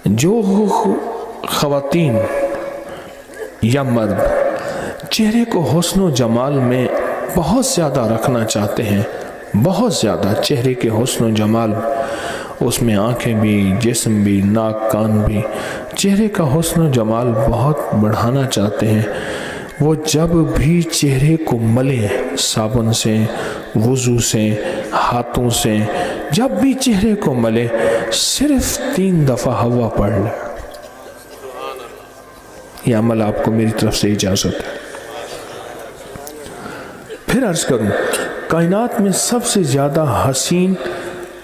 جو خواتین یا مرد چہرے کو حسن و جمال میں بہت زیادہ رکھنا چاہتے ہیں، بہت زیادہ چہرے کے حسن و جمال، اس میں آنکھیں بھی، جسم بھی، ناک کان بھی، چہرے کا حسن و جمال بہت بڑھانا چاہتے ہیں، وہ جب بھی چہرے کو ملیں صابن سے، وضو سے، ہاتھوں سے، جب بھی چہرے کو ملے صرف 3 دفعہ ہوا پڑھ لیں۔ یہ عمل آپ کو میری طرف سے اجازت ہے۔ پھر عرض کروں، کائنات میں سب سے زیادہ حسین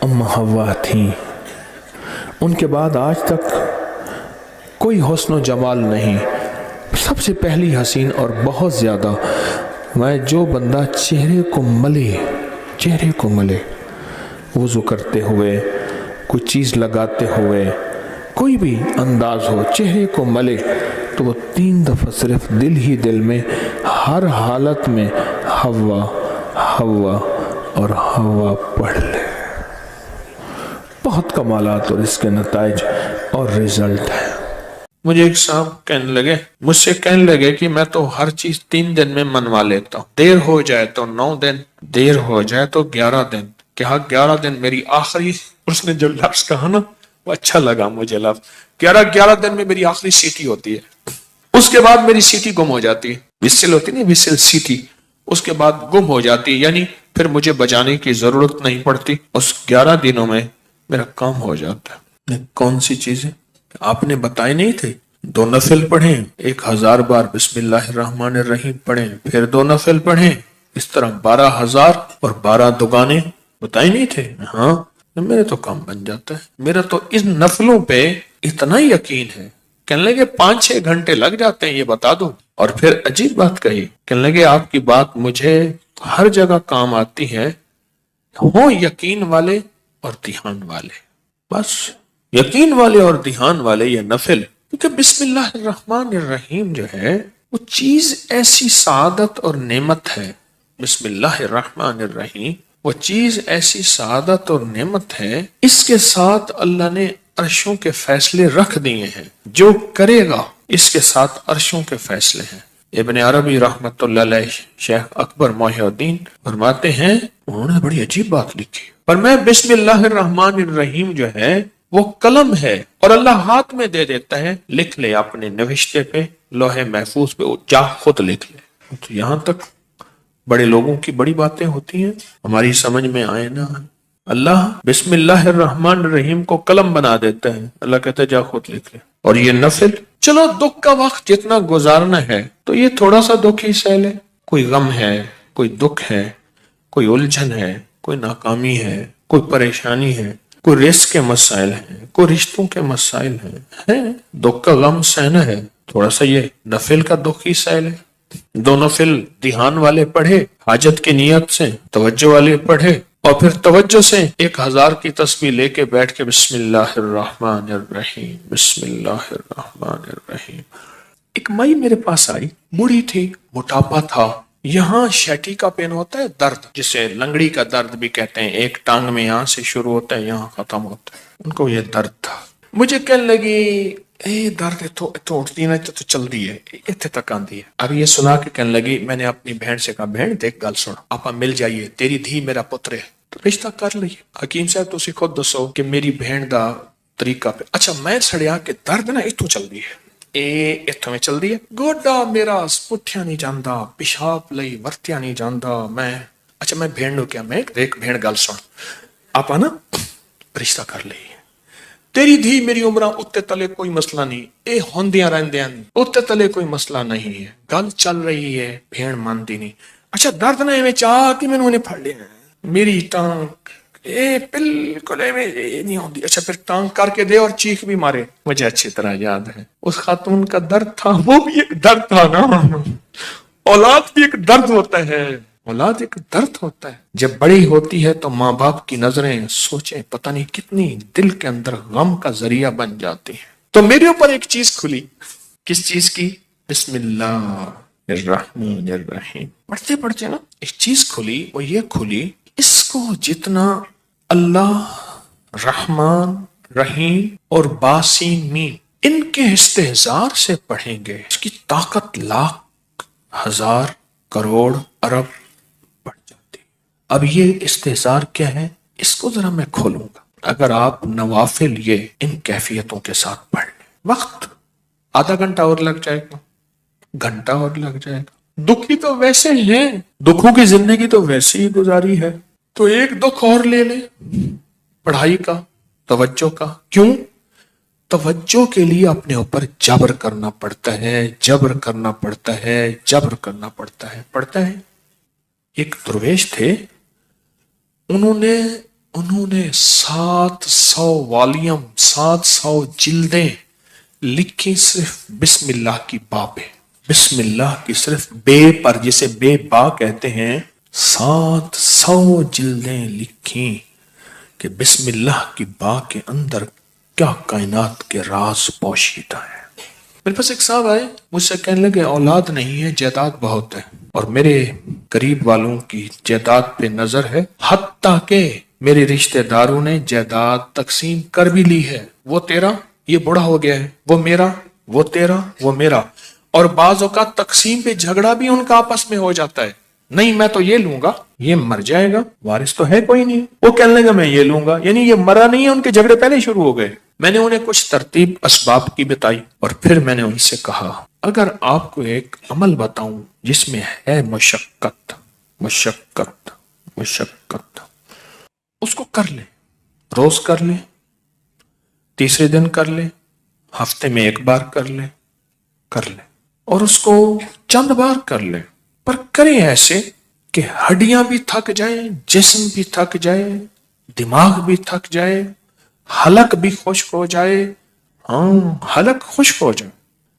ام حوا تھیں، ان کے بعد آج تک کوئی حسن و جمال نہیں، سب سے پہلی حسین اور بہت زیادہ۔ میں جو بندہ چہرے کو ملے وضو کرتے ہوئے، کوئی چیز لگاتے ہوئے، کوئی بھی انداز ہو، چہرے کو ملے تو وہ 3 دفعہ صرف دل ہی دل میں ہر حالت میں ہوا ہوا اور ہوا پڑھ لے۔ بہت کمالات اور اس کے نتائج اور رزلٹ ہے۔ مجھے ایک صاحب مجھ سے کہنے لگے کہ میں تو ہر چیز 3 دن میں منوا لیتا ہوں، دیر ہو جائے تو 9 دن، دیر ہو جائے تو 11 دن۔ کہا 11 دن میری آخری، اس نے جو لفظ کہا نا وہ اچھا لگا مجھے لفظ، 11 دن میں میری آخری سیٹی ہوتی ہے، اس کے بعد میری سیٹی گم ہو جاتی ہے، وسل ہوتی نہیں، وسل سیٹی، اس کے بعد گم ہو جاتی، یعنی پھر مجھے بجانے کی ضرورت نہیں پڑتی، اس 11 دنوں میں میرا کام ہو جاتا ہے۔ کون سی چیزیں آپ نے بتائے نہیں تھے؟ 2 نفل پڑھیں، 1000 بار بسم اللہ الرحمن الرحیم پڑھیں، پھر 2 نفل پڑھیں، اس طرح 12,000 اور 12 دگانے بتائے نہیں تھے؟ ہاں، میرے تو کام بن جاتا ہے، میرا تو ان نفلوں پہ اتنا یقین ہے۔ کہنے لگے 5-6 گھنٹے لگ جاتے ہیں، یہ بتا دو۔ اور پھر عجیب بات کہی، کہنے لگے آپ کی بات مجھے ہر جگہ کام آتی ہے، ہو یقین والے اور دھیان والے، بس یقین والے اور دھیان والے یہ نفل، کیونکہ بسم اللہ الرحمن الرحیم جو ہے وہ چیز ایسی سعادت اور نعمت ہے، بسم اللہ الرحمن الرحیم وہ چیز ایسی سعادت اور نعمت ہے، اس کے ساتھ اللہ نے عرشوں کے فیصلے رکھ دیے ہیں، جو کرے گا اس کے ساتھ عرشوں کے فیصلے ہیں۔ ابن عربی رحمت اللہ علیہ، شیخ اکبر محی الدین فرماتے ہیں، انہوں نے بڑی عجیب بات لکھی، پر میں بسم اللہ الرحمن الرحیم جو ہے وہ قلم ہے اور اللہ ہاتھ میں دے دیتا ہے، لکھ لے اپنے نوشتے پہ، لوح محفوظ پہ، جا خود لکھ لے۔ تو یہاں تک بڑے لوگوں کی بڑی باتیں ہوتی ہیں، ہماری سمجھ میں آئے نا، اللہ بسم اللہ الرحمن الرحیم کو قلم بنا دیتا ہے، اللہ کہتا ہے جا خود لکھ لے۔ اور یہ نفل، چلو دکھ کا وقت جتنا گزارنا ہے تو یہ تھوڑا سا دکھ ہی سہ لے، کوئی غم ہے، کوئی دکھ ہے، کوئی الجھن ہے، کوئی ناکامی ہے، کوئی پریشانی ہے، کوئی رزق کے مسائل ہیں، کوئی رشتوں کے مسائل ہیں، دکھ کا غم سہنا ہے، تھوڑا سا یہ نفل کا دکھ ہی سہ لے۔ 2 نفل دھیان والے پڑھے، حاجت کی نیت سے، توجہ والے پڑھے، اور پھر توجہ سے 1000 کی تسبیح لے کے بیٹھ کے بسم اللہ الرحمن الرحیم، بسم اللہ الرحمن الرحیم۔ ایک مائی میرے پاس آئی، بوڑھی تھی، موٹاپا تھا، یہاں شیٹی کا پین ہوتا ہے درد، جسے لنگڑی کا درد بھی کہتے ہیں، ایک ٹانگ میں یہاں سے شروع ہوتا ہے یہاں ختم ہوتا ہے، ان کو یہ درد تھا۔ مجھے کہنے لگی درد اتو اٹھتی نا تو چل دی ہے، اتنے تک آندی ہے۔ اب یہ سنا کے کہنے لگی، میں نے اپنی بہن سے کہا، بہن دیکھ گل سن، آپا مل جائیے، تیری دھی میرا پتر ہے، تو رشتہ کر لئیے۔ حکیم صاحب تو اسی خود دسو کہ میری بہن دا طریقہ پہ، اچھا میں سڑیا کہ درد نا اتو چل دی ہے، اتوں میں چل دی ہے، گوڈا میرا پٹھیا نہیں جاندا، پیشاب لئی ورتیا نہیں جاندا، اچھا میں بہن نو کیا، میں دیکھ بہن گل سن، آپا نا رشتہ کر لئیے، تیری دھی میری عمرہ اتے تلے کوئی مسئلہ نہیں، اے ہوندیاں رہندیاں اتے تلے کوئی مسئلہ نہیں ہے، گل چل رہی ہے، بہن مانتی نہیں۔ اچھا درد نہ ایویں چاہ کہ مینوں نے پھڑ لیا، میری ٹانگ بالکل ایویں نہیں ہوندی، اچھا پھر ٹانگ کر کے دے اور چیخ بھی مارے۔ مجھے اچھی طرح یاد ہے اس خاتون کا درد تھا، وہ بھی ایک درد تھا نا، اولاد بھی ایک درد ہوتا ہے، اولاد ایک درد ہوتا ہے۔ جب بڑی ہوتی ہے تو ماں باپ کی نظریں سوچیں پتہ نہیں کتنی دل کے اندر غم کا ذریعہ بن جاتی ہیں۔ تو میرے اوپر ایک چیز کھلی، کس چیز کی؟ بسم اللہ الرحمن الرحیم پڑھتے پڑھتے نا ایک چیز کھلی، وہ یہ کھلی، اس کو جتنا اللہ رحمان رحیم اور باسین میم، ان کے استحضار سے پڑھیں گے اس کی طاقت لاکھ ہزار کروڑ ارب بڑھ جاتی۔ اب یہ استحضار کیا ہے، اس کو ذرا میں کھولوں گا۔ اگر آپ نوافل یہ ان کیفیتوں کے ساتھ پڑھ لیں، وقت آدھا گھنٹہ اور لگ جائے گا، گھنٹہ اور لگ جائے گا، دکھی تو ویسے ہیں، دکھوں کی زندگی تو ویسے ہی گزاری ہے، تو ایک دکھ اور لے لیں پڑھائی کا، توجہ کا۔ کیوں؟ توجہ کے لیے اپنے اوپر جبر کرنا پڑتا ہے، جبر کرنا پڑتا ہے، جبر کرنا پڑتا ہے، پڑتا ہے۔ ایک درویش تھے، انہوں نے 700 والیوم، 700 جلدیں لکھی صرف بسم اللہ کی با پہ، بسم اللہ کی صرف بے پر، جسے بے با کہتے ہیں، 700 جلدیں لکھی کہ بسم اللہ کی با کے اندر کیا کائنات کے راز پوشیدہ ہے۔ میرے پاس ایک صاحب آئے، مجھ سے کہنے لگے اولاد نہیں ہے، جائیداد بہت ہے، اور میرے قریب والوں کی جائیداد پہ نظر ہے، حتیٰ کہ میرے رشتہ داروں نے جائیداد تقسیم کر بھی لی ہے، وہ تیرا، یہ بڑا ہو گیا ہے، وہ میرا، وہ تیرا، وہ میرا، اور بعض اوقات تقسیم پہ جھگڑا بھی ان کا آپس میں ہو جاتا ہے، نہیں میں تو یہ لوں گا، یہ مر جائے گا، وارث تو ہے کوئی نہیں، وہ کہنے لگا میں یہ لوں گا، یعنی یہ مرا نہیں ہے، ان کے جھگڑے پہلے شروع ہو گئے۔ میں نے انہیں کچھ ترتیب اسباب کی بتائی، اور پھر میں نے ان سے کہا اگر آپ کو ایک عمل بتاؤں جس میں ہے مشقت، مشقت، مشقت، اس کو کر لیں، روز کر لیں، تیسرے دن کر لیں، ہفتے میں ایک بار کر لیں، کر لیں، اور اس کو چند بار کر لیں، پر کریں ایسے کہ ہڈیاں بھی تھک جائیں، جسم بھی تھک جائے، دماغ بھی تھک جائے، حلق بھی خشک ہو جائے، حلق خشک ہو جائے،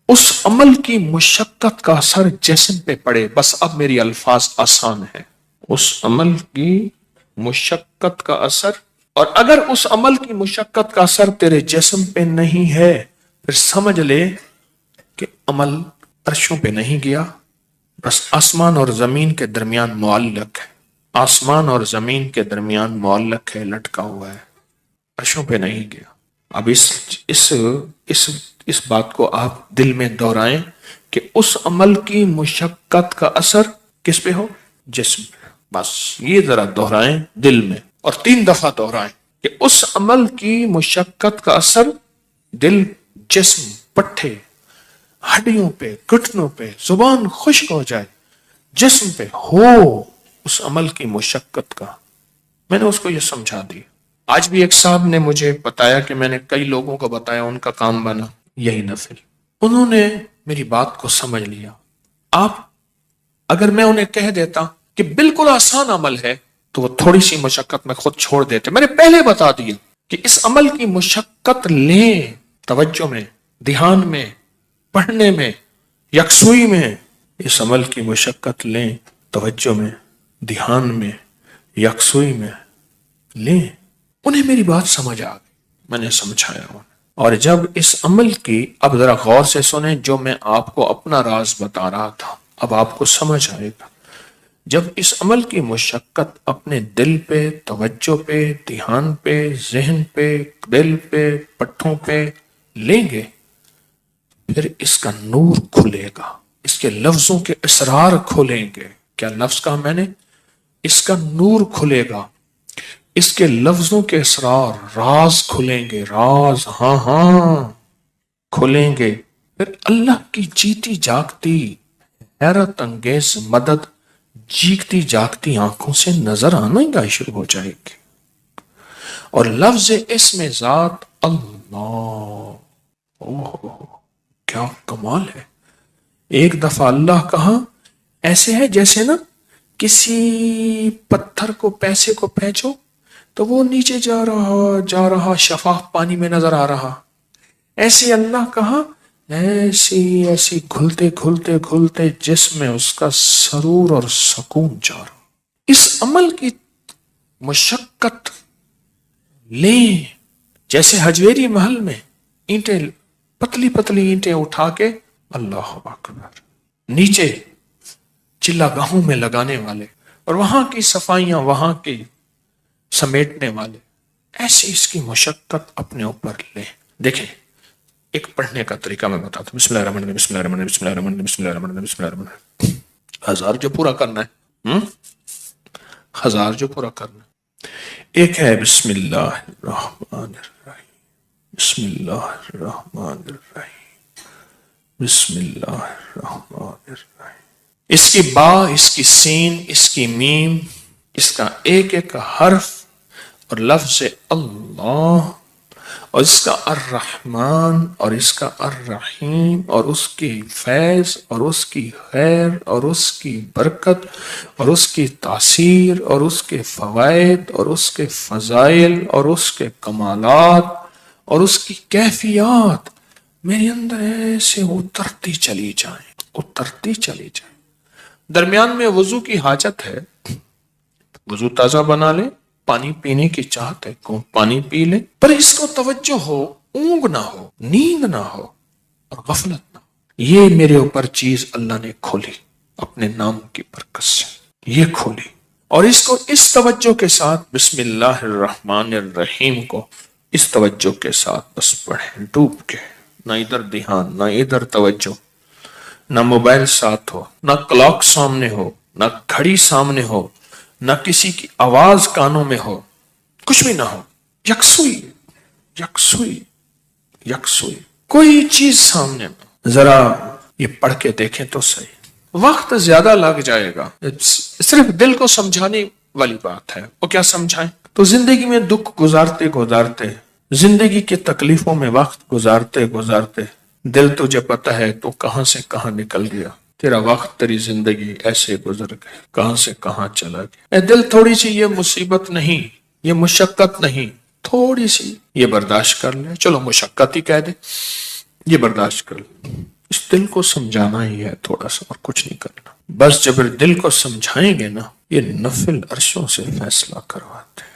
اس عمل کی مشقت کا اثر جسم پہ پڑے۔ بس اب میری الفاظ آسان ہے، اس عمل کی مشقت کا اثر، اور اگر اس عمل کی مشقت کا اثر تیرے جسم پہ نہیں ہے پھر سمجھ لے کہ عمل عرشوں پہ نہیں گیا، بس آسمان اور زمین کے درمیان معلق ہے، آسمان اور زمین کے درمیان معلق ہے، لٹکا ہوا ہے، عرشوں پہ نہیں گیا۔ اب اس بات کو آپ دل میں دہرائیں کہ اس عمل کی مشقت کا اثر کس پہ ہو؟ جسم پہ۔ بس یہ ذرا دہرائیں دل میں، اور 3 دفعہ دہرائیں کہ اس عمل کی مشقت کا اثر دل، جسم، پٹھے، ہڈیوں پہ، گھٹنوں پہ، زبان خشک ہو جائے، جسم پہ ہو اس عمل کی مشقت کا۔ میں نے اس کو یہ سمجھا دی۔ آج بھی ایک صاحب نے مجھے بتایا کہ میں نے کئی لوگوں کو بتایا، ان کا کام بنا یہی نفل، انہوں نے میری بات کو سمجھ لیا۔ آپ اگر میں انہیں کہہ دیتا کہ بالکل آسان عمل ہے تو وہ تھوڑی سی مشقت میں خود چھوڑ دیتے۔ میں نے پہلے بتا دیا کہ اس عمل کی مشقت لیں، توجہ میں، دھیان میں، پڑھنے میں، یکسوئی میں، اس عمل کی مشقت لیں، توجہ میں، دھیان میں، یکسوئی میں لیں۔ انہیں میری بات سمجھ آ گئی، میں نے سمجھایا انہیں۔ اور جب اس عمل کی، اب ذرا غور سے سنیں، جو میں آپ کو اپنا راز بتا رہا تھا اب آپ کو سمجھ آئے گا۔ جب اس عمل کی مشقت اپنے دل پہ، توجہ پہ، دھیان پہ، ذہن پہ، دل پہ، پٹھوں پہ لیں گے، پھر اس کا نور کھلے گا، اس کے لفظوں کے اسرار کھلیں گے۔ کیا لفظ کہا میں نے؟ اس کا نور کھلے گا، اس کے لفظوں کے اسرار، راز کھلیں گے، راز، ہاں کھلیں گے۔ پھر اللہ کی جیتی جاگتی حیرت انگیز مدد جیگتی جاگتی آنکھوں سے نظر آنا گا شروع ہو جائے گی، اور لفظ اسم ذات اللہ، کیا کمال ہے۔ ایک دفعہ اللہ کہا، ایسے ہے جیسے نا کسی پتھر کو، پیسے کو پھینچو تو وہ نیچے جا رہا شفاف پانی میں نظر آ رہا، ایسے اللہ کہا، ایسی گھلتے گھلتے گھلتے جسم میں اس کا سرور اور سکون جا رہا۔ اس عمل کی مشقت لیں، جیسے حجویری محل میں اینٹیں، پتلی پتلی اینٹیں اٹھا کے، اللہ اکبر، نیچے چلا گاہوں میں لگانے والے، اور وہاں کی صفائیاں، وہاں کی سمیٹنے والے، ایسی اس کی مشقت اپنے اوپر لے. دیکھیں ایک پڑھنے کا طریقہ میں بتاتا ہوں. بسم اللہ الرحمن الرحیم، بسم اللہ الرحمن الرحیم، بسم اللہ الرحمن الرحیم، بسم اللہ الرحمن الرحیم، بسم اللہ الرحمن الرحیم. 1000 جو پورا کرنا ہے، 1000 جو پورا کرنا ہے. ایک ہے بسم اللہ الرحمن الرحیم، بسم اللہ الرحمن الرحیم، بسم اللہ الرحمن الرحیم. اس کی با، اس کی سین، اس کی میم، اس کا ایک ایک حرف اور لفظ اللہ، اور اس کا الرحمن اور اس کا الرحیم، اور اس کی فیض اور اس کی خیر اور اس کی برکت اور اس کی تاثیر اور اس کے فوائد اور اس کے فضائل اور اس کے کمالات اور اس کی کیفیات میرے اندر ایسے اترتی چلی جائیں، اترتی چلی جائیں. درمیان میں وضو کی حاجت ہے، وضو تازہ بنا لے، پانی پینے کی چاہت ہے کو پانی پی لے، پر اس کو توجہ ہو، اونگ نہ ہو، نیند نہ ہو اور غفلت نہ ہو. یہ میرے اوپر چیز اللہ نے کھولی اپنے نام کی برکت سے، یہ کھولی. اور اس کو اس توجہ کے ساتھ بسم اللہ الرحمن الرحیم کو اس توجہ کے ساتھ بس پڑھیں ڈوب کے، نہ ادھر دھیان نہ ادھر توجہ، نہ موبائل ساتھ ہو، نہ کلاک سامنے ہو، نہ گھڑی سامنے ہو، نہ کسی کی آواز کانوں میں ہو، کچھ بھی نہ ہو. یکسوئی یکسوئی یکسوئی، کوئی چیز سامنے نہ. ذرا یہ پڑھ کے دیکھیں تو صحیح. وقت زیادہ لگ جائے گا، صرف دل کو سمجھانے والی بات ہے. وہ کیا سمجھائیں؟ تو زندگی میں دکھ گزارتے گزارتے، زندگی کے تکلیفوں میں وقت گزارتے گزارتے دل تجھے پتہ ہے تو کہاں سے کہاں نکل گیا. تیرا وقت، تیری زندگی ایسے گزر گئے، کہاں سے کہاں چلا گیا. اے دل، تھوڑی سی یہ مصیبت نہیں، یہ مشقت نہیں، تھوڑی سی یہ برداشت کر لے. چلو مشقت ہی کہہ دے، یہ برداشت کر لے. اس دل کو سمجھانا ہی ہے تھوڑا سا، اور کچھ نہیں کرنا. بس جب دل کو سمجھائیں گے نا، یہ نفل عرشوں سے فیصلہ کرواتے ہیں.